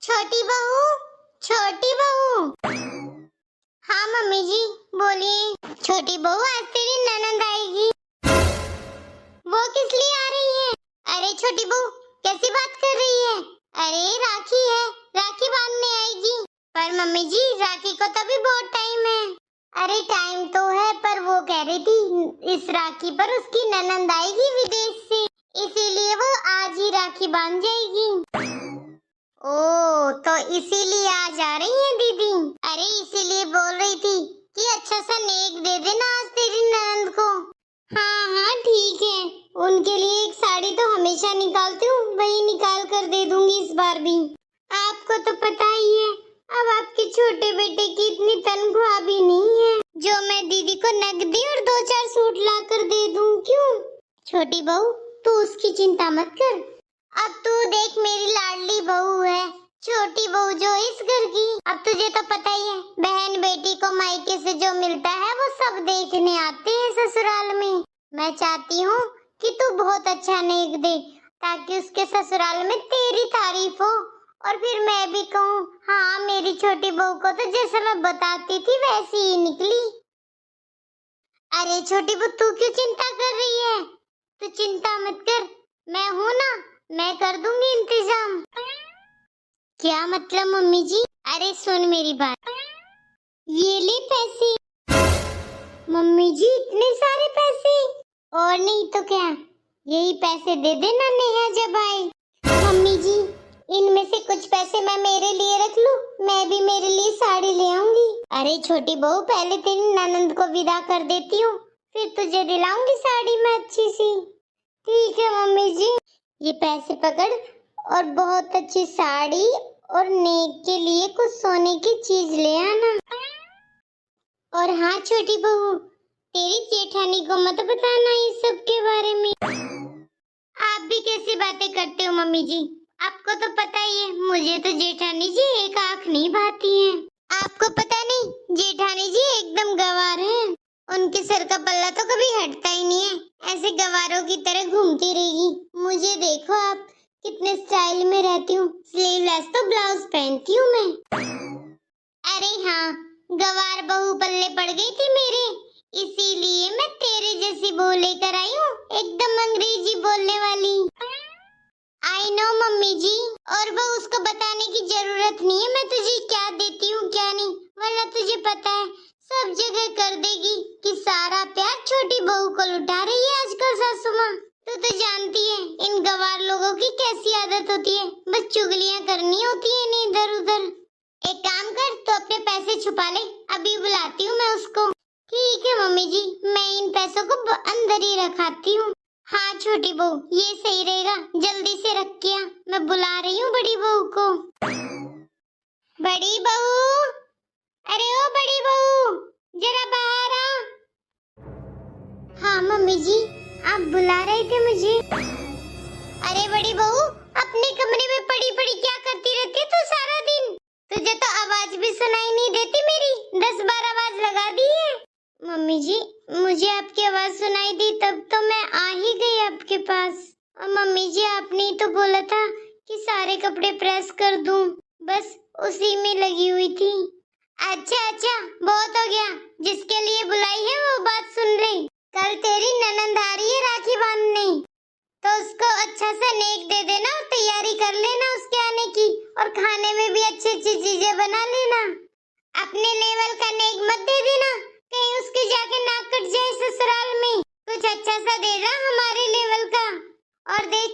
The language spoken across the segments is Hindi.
छोटी बहू, छोटी बहू। हाँ मम्मी जी बोलिए। छोटी बहू आज तेरी ननद आएगी। वो किस लिए आ रही है? अरे छोटी बहू कैसी बात कर रही है? अरे राखी है, राखी बांधने आएगी। पर मम्मी जी राखी को तो अभी बहुत टाइम है। अरे टाइम तो है पर वो कह रही थी इस राखी पर उसकी ननद आएगी विदेश से, इसीलिए वो आज ही राखी बांध जाएगी। ओ तो इसीलिए आज आ रही है दीदी। अरे इसीलिए बोल रही थी कि अच्छा सा नेक दे देना आज तेरी ननद को। हाँ हाँ ठीक है, उनके लिए एक साड़ी तो हमेशा निकालती हूँ, वही निकाल कर दे दूंगी इस बार भी। आपको तो पता ही है अब आपके छोटे बेटे की इतनी तनख्वाह भी नहीं है जो मैं दीदी को नकदी और 2-4 सूट ला कर दे दूं। क्यों छोटी बहू तू उसकी चिंता मत कर। अब तू देख मेरी लाडली बहू है, छोटी बहू जो इस घर की। अब तुझे तो पता ही है बहन बेटी को मायके से जो मिलता है वो सब देखने आते हैं ससुराल में। मैं चाहती हूँ कि तू बहुत अच्छा नेक दे ताकि उसके ससुराल में तेरी तारीफ हो और फिर मैं भी कहूँ हाँ मेरी छोटी बहू को तो जैसे मैं बताती थी वैसी ही निकली। अरे छोटी बहू तू क्यों चिंता कर रही है? तू चिंता मत कर, मैं हूँ ना, मैं कर दूंगी इंतजाम। क्या मतलब मम्मी जी? अरे सुन मेरी बात, ये ले पैसे। मम्मी जी इतने सारे पैसे? और नहीं तो क्या, यही पैसे दे देना नेहा जब आए। मम्मी जी इनमें से कुछ पैसे मैं मेरे लिए रख लूं, मैं भी मेरे लिए साड़ी ले आऊंगी। अरे छोटी बहू पहले तेरी ननद को विदा कर देती हूँ, फिर तुझे दिलाऊंगी साड़ी में अच्छी सी। ठीक है मम्मी जी, ये पैसे पकड़ और बहुत अच्छी साड़ी और नेक के लिए कुछ सोने की चीज ले आना। और हाँ छोटी बहू तेरी जेठानी को मत बताना इस सब के बारे में। आप भी कैसी बातें करते हो मम्मी जी? आपको तो पता ही है मुझे तो जेठानी जी एक आंख नहीं भाती है। आपको पता नहीं जेठानी जी एकदम गंवार हैं, उनके सर का पल्ला तो कभी हटता ही नहीं है, ऐसे गंवारों की तरह घूमती रहेगी। मुझे देखो आप कितने स्टाइल में रहती हूँ, स्लीवलेस तो ब्लाउज पहनती हूँ मैं। अरे हाँ गंवार बहू पल्ले पड़ गई थी मेरे, इसीलिए मैं तेरे जैसी बहू लेकर आई हूँ, एकदम अंग्रेजी बोलने वाली। आई नो मम्मी जी, और वो उसको बताने की जरूरत नहीं है मैं तुझे क्या देती हूँ क्या नहीं, वरना तुझे पता है सब जगह कर देगी कि सारा प्यार छोटी बहू को लुटा रही है आजकल सासू माँ। तू तो जानती है इन गंवार लोगों की कैसी आदत होती है, बस चुगलियाँ करनी होती है इन्हें इधर उधर। एक काम कर तो अपने पैसे छुपा ले, अभी बुलाती हूँ मैं उसको। ठीक है मम्मी जी, मैं इन पैसों को अंदर ही रखाती हूँ। हाँ छोटी बहू ये सही रहेगा, जल्दी से रख के आ, मैं बुला रही हूँ बड़ी बहू को। बड़ी बहू, अरे ओ बड़ी बहू जरा बाहर आ। हाँ मम्मी जी आप बुला रहे थे मुझे? अरे बड़ी बहू अपने कमरे में पड़ी पड़ी क्या करती रहती है तू सारा दिन? तुझे तो आवाज भी सुनाई नहीं देती मेरी, 10-12 आवाज लगा दी है। मम्मी जी मुझे आपकी आवाज सुनाई दी तब तो मैं आ ही गई आपके पास। और मम्मी जी आपने तो बोला था कि सारे कपड़े प्रेस कर दूं, बस उसी में लगी हुई थी। अच्छा अच्छा बहुत हो गया, जिसके लिए बुलाई है वो बात सुन ले। कल तेरी ननद आ रही है राखी बांधने, तो उसको अच्छा सा नेक दे देना और तैयारी कर लेना उसके आने की, और खाने में भी अच्छी अच्छी चीजें बना लेना। अपने लेवल का नेक मत दे देना, कहीं उसके जाके नाक कट जाए ससुराल में। कुछ अच्छा सा देना हमारे लेवल का। और देख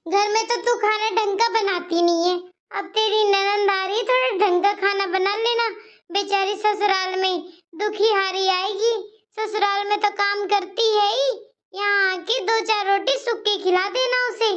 घर में तो तू खाना ढंग का बनाती नहीं है, अब तेरी ननद आ रही है थोड़ा ढंग का खाना बना लेना। बेचारी ससुराल में दुखी हारी आएगी, ससुराल में तो काम करती है ही, यहाँ आके 2-4 रोटी सूख के खिला देना उसे।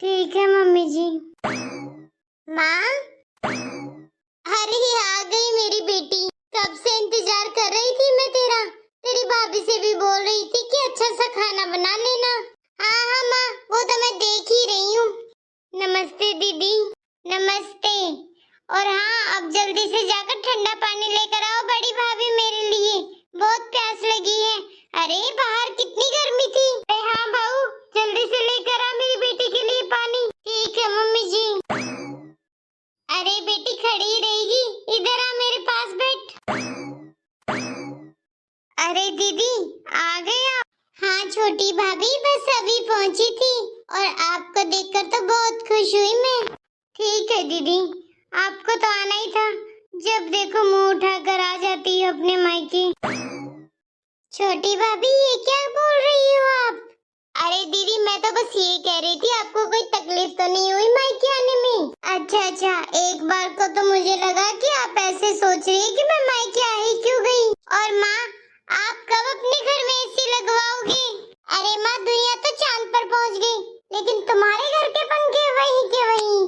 ठीक है मम्मी जी। माँ अरे आ गई मेरी बेटी, कब से इंतजार कर रही थी मैं तेरा। तेरी भाभी से भी बोल रही थी कि अच्छा सा खाना बना लेना। हाँ हाँ माँ वो तो मैं देख ही रही हूँ। नमस्ते दीदी। नमस्ते। और हाँ अब जल्दी से जाकर ठंडा पानी लेकर आओ बड़ी भाभी मेरे लिए, बहुत प्यास लगी है। अरे बाहर कितनी गर्मी थी। हाँ भाऊ जल्दी से लेकर आ मेरी बेटी के लिए पानी। ठीक है मम्मी जी। बेटी खड़ी रहेगी, इधर आ मेरे पास बैठ। अरे दीदी आ गए आप? हाँ छोटी भाभी, बस अभी पहुंची थी और आपको देखकर तो बहुत खुश हुई मैं। ठीक है दीदी, आपको तो आना ही था, जब देखो मुंह उठाकर आ जाती हो अपने मायके। छोटी भाभी ये क्या बोल रही हो आप? अरे दीदी मैं तो बस ये कह रही थी, आपको कोई तकलीफ तो नहीं हुई मायके आने में? अच्छा, एक बार को तो मुझे लगा कि आप ऐसे सोच रही है कि मैं मायके आ ही क्यों गई। और माँ, आप कब अपने घर में एसी लगवाओगे? अरे माँ, दुनिया तो चांद पर पहुँच गई, लेकिन तुम्हारे घर के पंखे वहीं के वहीं।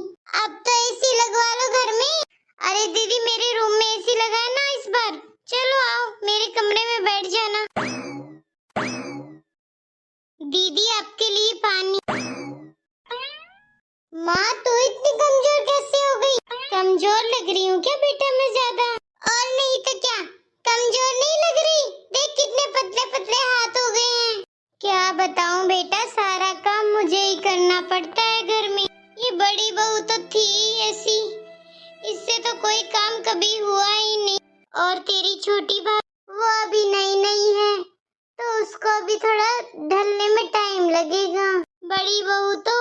अब तो एसी लगवा लो घर में। अरे दीदी मेरे रूम में एसी लगा है ना इस बार, चलो आओ मेरे कमरे में बैठ जाना। दीदी आपके लिए पानी। माँ तू इतनी कमजोर कैसे हो गई? कमजोर लग रही हूँ क्या बेटा मैं ज्यादा? और नहीं तो क्या, कमजोर नहीं लग रही, देख कितने पतले पतले हाथ हो गए हैं। क्या बताऊँ बेटा, सारा काम मुझे ही करना पड़ता है घर में। ये बड़ी बहू तो थी ऐसी, इससे तो कोई काम कभी हुआ ही नहीं। और तेरी छोटी बहू वो अभी नई है, तो उसको अभी थोड़ा ढलने में टाइम लगेगा। बड़ी बहू तो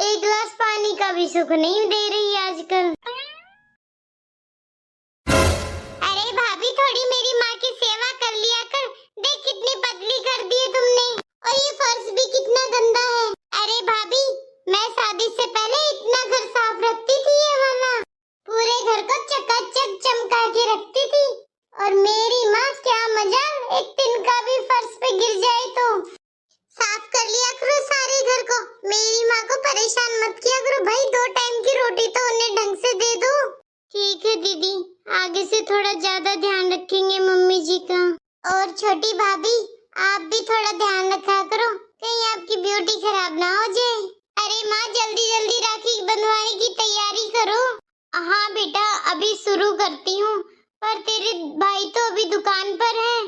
एक गिलास पानी का भी सुख नहीं दे रही आजकल। अरे भाभी थोड़ी मेरी माँ की सेवा कर लिया कर, देख कितनी पतली कर दी है तुमने, और ये फर्श भी कितना गंदा है। अरे भाभी मैं शादी से पहले इतना घर साफ रखती थी, ये वाला पूरे घर को चकाचक चमका के रखती थी। और मेरी माँ क्या मजा, एक तिनका भी फर्श पे गिर जाए तो साफ कर लिया करो सारे घर को। मेरी माँ को परेशान मत किया करो भाई, 2 टाइम की रोटी तो उन्हें ढंग से दे दो। ठीक है दीदी, आगे से थोड़ा ज्यादा ध्यान रखेंगे मम्मी जी का। और छोटी भाभी आप भी थोड़ा ध्यान रखा करो, कहीं आपकी ब्यूटी खराब ना हो जाए। अरे माँ जल्दी जल्दी राखी बंधवाने की तैयारी करो। हाँ बेटा अभी शुरू करती हूँ, पर तेरे भाई तो अभी दुकान पर है।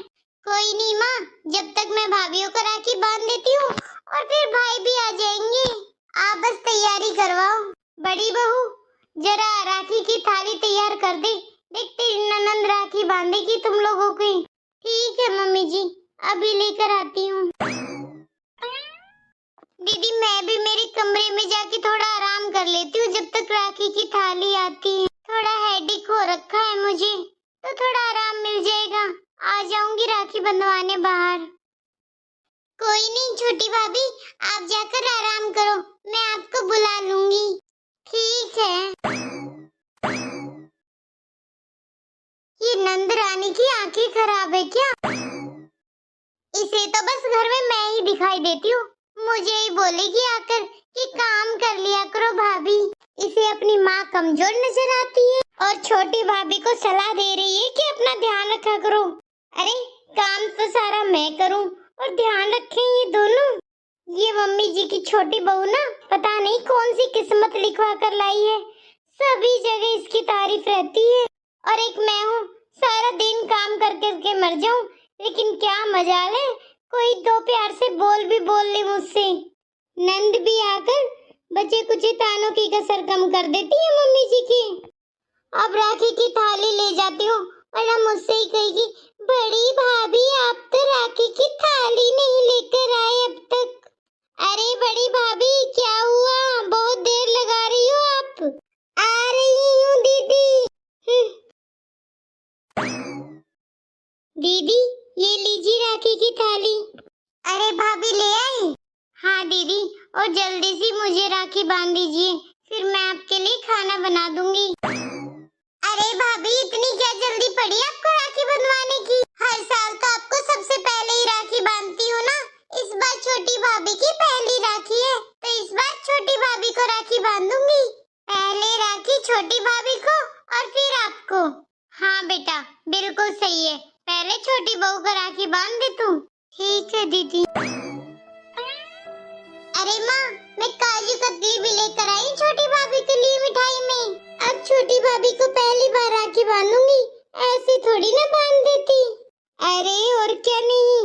कोई नहीं माँ, जब तक मैं भाभीयों को राखी बांध देती हूँ और फिर भाई भी आ जाएंगे। आप बस तैयारी करवाओ। बड़ी बहू जरा राखी की थाली तैयार कर दे, देख तेरी ननंद राखी बांधेगी तुम लोगों की। ठीक है मम्मी जी, अभी लेकर आती हूँ। दीदी मैं भी मेरे कमरे में जाके थोड़ा आराम कर लेती हूँ जब तक राखी की थाली आती है। थोड़ा हेडेक हो रखा है मुझे, तो थोड़ा आराम मिल जाएगा, आ जाऊंगी राखी बंधवाने बाहर। कोई नहीं छोटी भाभी, आप जाकर आराम करो, मैं आपको बुला लूंगी। ठीक है। ये नंद रानी की आंखें खराब है क्या? इसे तो बस घर में मैं ही दिखाई देती हूँ, मुझे ही बोलेगी आकर कि काम कर लिया करो भाभी। इसे अपनी माँ कमजोर नजर आती है और छोटी भाभी को सलाह दे रही है कि अपना ध्यान रखा करो। अरे काम तो सारा मैं करूं और ध्यान रखें ये दोनों। ये मम्मी जी की छोटी बहू ना पता नहीं कौन सी किस्मत लिखवा कर लाई है, सभी जगह इसकी तारीफ रहती है। और एक मैं हूँ, सारा दिन काम कर करके मर जाऊं, लेकिन क्या मजाल है कोई 2 प्यार से बोल भी बोल ले मुझसे। नंद भी आकर बचे कुछ तानों की कसर कम कर देती है मम्मी जी की। अब राखी की थाली ले जाती हूँ, वरना मुझसे ही कहेगी बड़ी भाभी आप तो राखी की थाली नहीं लेकर आए अब तक। अरे बड़ी भाभी क्या हुआ, बहुत देर लगा रही हो आप? आ रही हूँ दीदी। दीदी ये लीजिए राखी की थाली। अरे भाभी ले आई? हाँ दीदी, और जल्दी से मुझे राखी बांध दीजिए, फिर मैं आपके लिए खाना बना दूंगी। अरे भाभी इतनी क्या जल्दी पड़ी आपको राखी बंधवाने की? हर साल तो आपको सबसे पहले ही राखी बांधती हूँ ना, इस बार छोटी भाभी की पहली राखी है, तो इस बार छोटी भाभी को राखी बांधूंगी। पहले राखी छोटी भाभी को और फिर आपको। हाँ बेटा बिल्कुल सही है, पहले छोटी बहू को राखी बांध दे तू। ठीक है दीदी। अरे माँ मैं काजू कतली भी लेकर आई छोटी भाभी के लिए मिठाई में। अब छोटी भाभी को पहली बार राखी बांधूंगी, ऐसे थोड़ी ना बांध देती। अरे और क्या नहीं,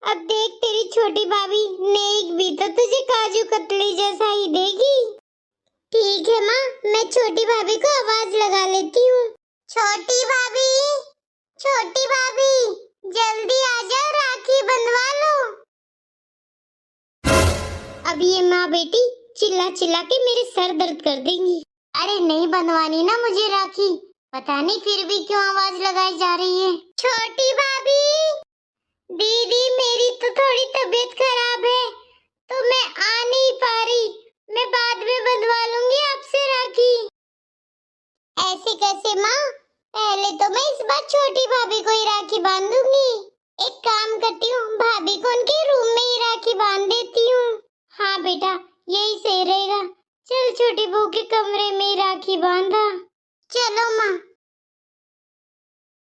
अब देख तेरी छोटी भाभी नेक भी तो तुझे काजू कतली जैसा ही देगी। ठीक है माँ, मैं छोटी भाभी को आवाज लगा लेती हूँ। छोटी भाभी, छोटी भाभी, जल्दी आ जाओ, राखी बंधवा लो। अब ये माँ बेटी चिल्ला चिल्ला के मेरे सर दर्द कर देंगी। अरे नहीं बंधवानी ना मुझे राखी, पता नहीं फिर भी क्यों आवाज लगाई जा रही है। छोटी भाभी, दीदी मेरी तो थोड़ी तबीयत खराब है तो मैं आ नहीं पा रही, मैं बाद में बंधवा लूंगी आपसे राखी। ऐसे कैसे माँ, पहले तो मैं इस बार छोटी भाभी को ही राखी बांधूंगी। एक काम करती हूँ, भाभी को उनके रूम में ही राखी बांध देती हूँ। हाँ बेटा, यही सही रहेगा। चल छोटी बहू के कमरे में ही राखी बांधा। चलो माँ।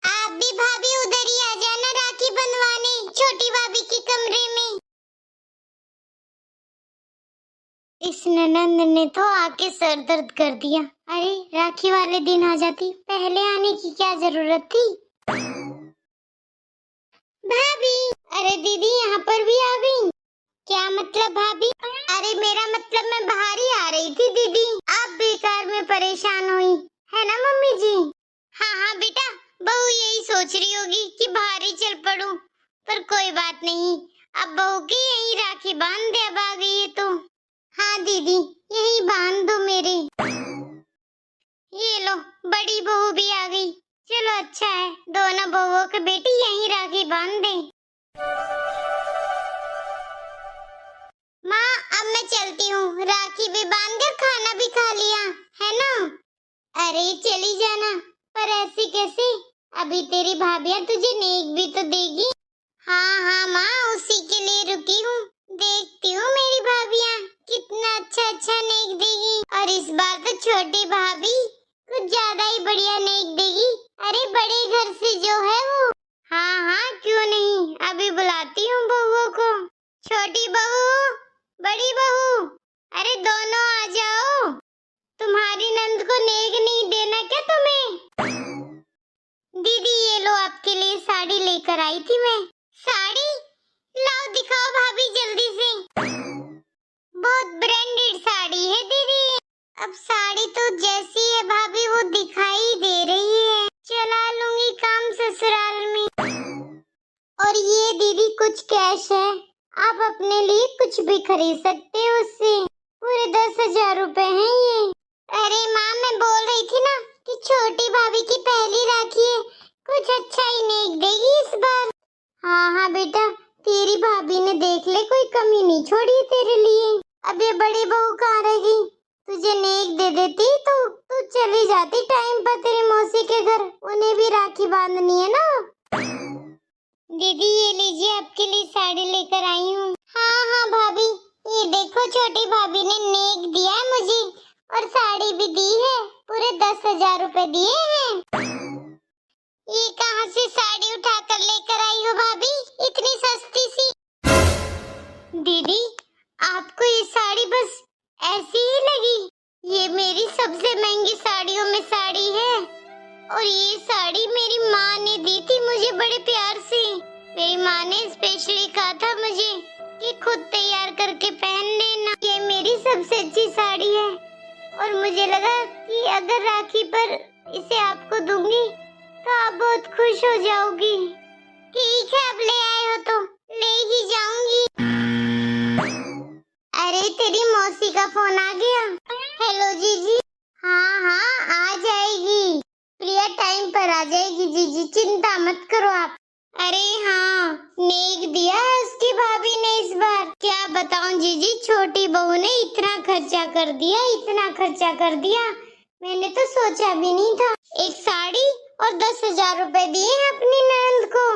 आप भी भाभी उधर ही आ जाना राखी बंधवाने, छोटी भाभी के कमरे में। इस ननंद ने तो आके सर दर्द कर दिया। अरे राखी वाले दिन आ जाती, पहले आने की क्या जरूरत थी। भाभी, अरे दीदी यहाँ पर भी आ गई। क्या मतलब भाभी? अरे मेरा मतलब मैं बाहर ही आ रही थी दीदी, आप बेकार में परेशान हुई है ना मम्मी जी। हाँ हाँ बेटा, बहू यही सोच रही होगी कि बाहर ही चल पड़ूं, पर कोई बात नहीं, अब बहू की यही राखी बांध दे, अब आ गई है तो। हाँ दीदी, यही बांध दो मेरे। ये लो, बड़ी बहू भी आ गई। चलो अच्छा है, दोनों बहुओं के बेटी यही राखी बांध दे। माँ अब मैं चलती हूँ, राखी भी बांध कर खाना भी खा लिया है ना। अरे चली जाना, पर ऐसे कैसे, अभी तेरी भाभियाँ तुझे नेक भी तो देगी। हाँ हाँ माँ, उसी के लिए रुकी हूँ, देखती हूँ मेरी भाभियाँ कितना अच्छा अच्छा नेक देगी। और इस बार तो छोटी भाभी कुछ ज्यादा ही बढ़िया नेक देगी। अरे बड़े घर से जो है वो। हाँ हाँ क्यों नहीं, अभी बुलाती हूँ बहुओं को। छोटी बहू, बड़ी बहू, अरे दोनों आ जाओ। तुम्हारी नंद को नेक नहीं देना क्या तुम्हें? दीदी ये लो, आपके लिए साड़ी लेकर आई थी मैं। साड़ी लाओ, दिखाओ भाभी जल्दी से। बहुत ब्रांडेड साड़ी है दीदी। अब साड़ी तो जैसी है भाभी वो दिखाई दे रही है, चला लूंगी काम ससुराल में। और ये दीदी कुछ कैश है, आप अपने लिए कुछ भी खरीद सकते हो उससे, पूरे 10,000 रुपए हैं ये। अरे माँ मैं बोल रही थी ना कि छोटी भाभी की पहली राखी है, कुछ अच्छा ही नेक देगी इस बार। हाँ हाँ बेटा, तेरी भाभी ने देख ले कोई कमी नहीं छोड़ी तेरे लिए। अब ये बड़ी बहू कहाँ रहेगी, तुझे नेक दे देती तो तू चली जाती टाइम पर तेरी मौसी के घर, उन्हें भी राखी बांधनी है ना। दीदी ये लीजिए, आपके लिए साड़ी लेकर आई हूँ। हाँ हाँ भाभी, ये देखो छोटी भाभी ने नेक दिया है मुझे, और साड़ी भी दी है, पूरे 10,000 रुपए दिए हैं। ये कहाँ से साड़ी उठा कर लेकर आई हो भाभी, इतनी सस्ती सी। दीदी आपको ये साड़ी बस ऐसी ही लगी, ये मेरी सबसे महंगी साड़ियों में साड़ी है, और ये साड़ी मेरी माँ ने दी थी मुझे बड़े प्यार से। मेरी माँ ने स्पेशली कहा था मुझे कि खुद तैयार करके पहन लेना, ये मेरी सबसे अच्छी साड़ी है। और मुझे लगा कि अगर राखी पर इसे आपको दूंगी तो आप बहुत खुश हो जाओगी। ठीक है, अब ले आए हो तो ले ही जाऊंगी। अरे तेरी मौसी का फोन आ गया। हेलो जीजी। हाँ हाँ आ जाएगी, प्रिया टाइम पर आ जाएगी जीजी, चिंता मत करो आप। अरे हाँ, नेक दिया है उसकी भाभी ने इस बार। क्या बताऊं जीजी, छोटी बहू ने इतना खर्चा कर दिया, इतना खर्चा कर दिया, मैंने तो सोचा भी नहीं था। एक साड़ी और 10,000 रुपए दिए हैं अपनी ननद को।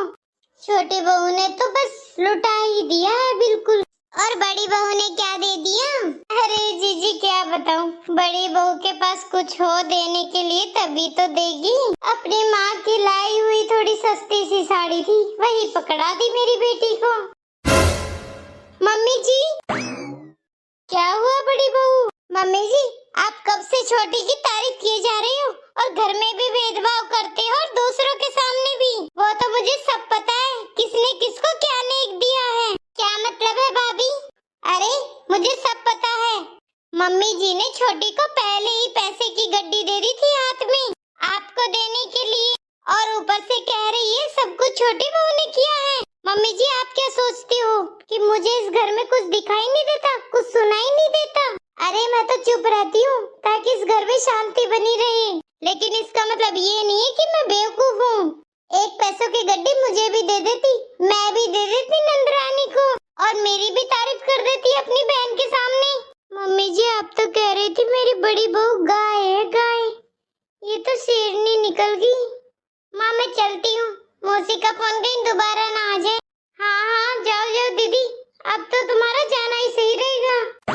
छोटी बहू ने तो बस लुटा ही दिया है बिल्कुल। और बड़ी बहू ने क्या दे दिया? अरे जीजी क्या बताऊं, बड़ी बहू के पास कुछ हो देने के लिए तभी तो देगी। अपनी माँ की लाई हुई थोड़ी सस्ती सी साड़ी थी, वही पकड़ा दी मेरी बेटी को। मम्मी जी क्या हुआ बड़ी बहू? मम्मी जी आप कब से छोटी की तारीफ किए जा रही हो, और घर में भी भेदभाव करते हो और दूसरों के सामने भी। वो तो मुझे सब पता है, किसने किसको क्या नेक दिया है। क्या मतलब है भाभी? अरे मुझे सब पता है, मम्मी जी ने छोटी को में आपको देने के लिए, और ऊपर से कह रही है सब कुछ छोटी बहू ने किया है। मम्मी जी आप क्या सोचती हो कि मुझे इस घर में कुछ दिखाई नहीं देता, कुछ सुनाई नहीं देता? अरे मैं तो चुप रहती हूँ ताकि इस घर में शांति बनी रहे, लेकिन इसका मतलब ये नहीं है कि मैं बेवकूफ हूँ। एक पैसों की गड्डी मुझे भी दे देती, मैं भी दे देती नंदरानी को, और मेरी भी तारीफ कर देती अपनी बहन के सामने। मम्मी जी आप तो कह रही थी मेरी बड़ी बहू गाय है गाय, ये तो शेरनी निकल गई। माँ मैं चलती हूँ, मौसी का फोन कहीं दोबारा ना आ जाए। हाँ हाँ जाओ जाओ दीदी, अब तो तुम्हारा जाना ही सही रहेगा।